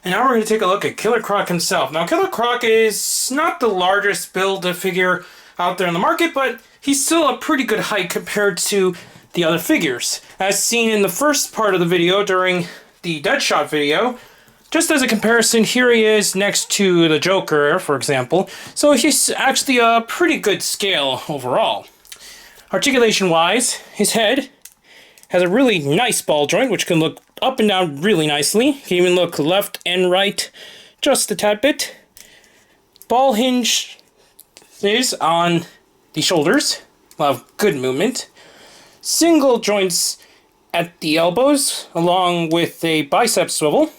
And now we're going to take a look at Killer Croc himself. Now, Killer Croc is not the largest build-a-figure out there in the market, but he's still a pretty good height compared to the other figures. As seen in the first part of the video during the Deadshot video, just as a comparison, here he is next to the Joker, for example. So he's actually a pretty good scale overall. Articulation-wise, his head has a really nice ball joint, which can look up and down really nicely. Can even look left and right just a tad bit. Ball hinge is on the shoulders. A lot of good movement. Single joints at the elbows, along with a bicep swivel.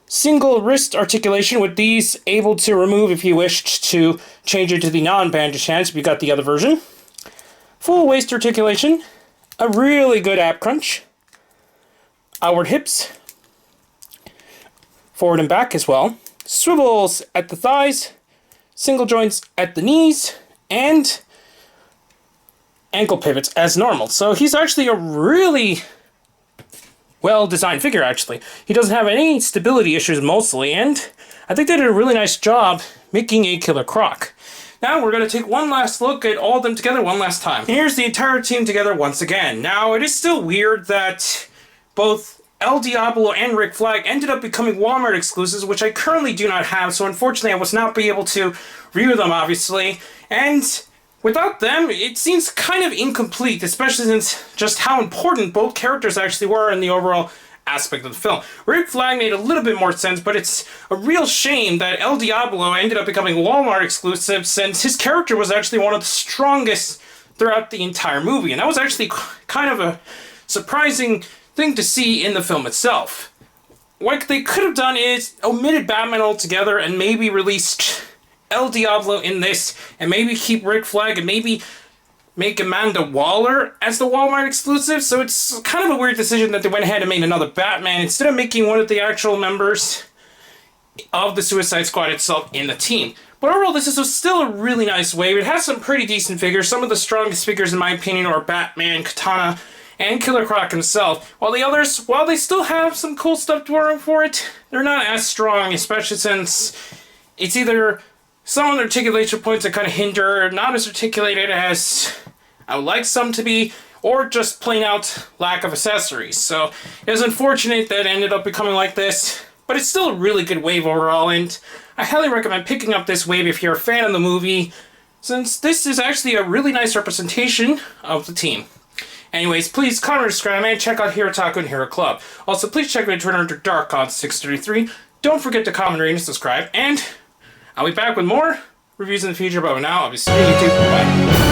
Single wrist articulation with these able to remove if you wished to change it to the non-bandage hands if you got the other version. Full waist articulation. A really good ab crunch. Outward hips. Forward and back as well. Swivels at the thighs. Single joints at the knees. And ankle pivots as normal. So he's actually a really well-designed figure, actually. He doesn't have any stability issues mostly, and I think they did a really nice job making a Killer Croc. Now we're going to take one last look at all of them together one last time. And here's the entire team together once again. Now, it is still weird that both El Diablo and Rick Flag ended up becoming Walmart exclusives, which I currently do not have, so unfortunately I was not be able to review them, obviously. And without them, it seems kind of incomplete, especially since just how important both characters actually were in the overall aspect of the film. Rick Flag made a little bit more sense, but it's a real shame that El Diablo ended up becoming Walmart exclusive since his character was actually one of the strongest throughout the entire movie, and that was actually kind of a surprising thing to see in the film itself. What they could have done is omitted Batman altogether and maybe released El Diablo in this, and maybe keep Rick Flag, and maybe make Amanda Waller as the Walmart exclusive. So it's kind of a weird decision that they went ahead and made another Batman instead of making one of the actual members of the Suicide Squad itself in the team. But overall, this is still a really nice wave. It has some pretty decent figures. Some of the strongest figures, in my opinion, are Batman, Katana, and Killer Croc himself. While the others, while they still have some cool stuff to work for it, they're not as strong, especially since it's either some of the articulation points that kind of hinder, not as articulated as I would like some to be, or just plain out lack of accessories. So it was unfortunate that it ended up becoming like this, but it's still a really good wave overall, and I highly recommend picking up this wave if you're a fan of the movie, since this is actually a really nice representation of the team. Anyways, please comment, subscribe, and check out Hero Taco and Hero Club. Also, please check my Twitter under DarkOn633. Don't forget to comment, rate, and subscribe, and I'll be back with more reviews in the future, but now I'll be seeing you YouTube. Bye.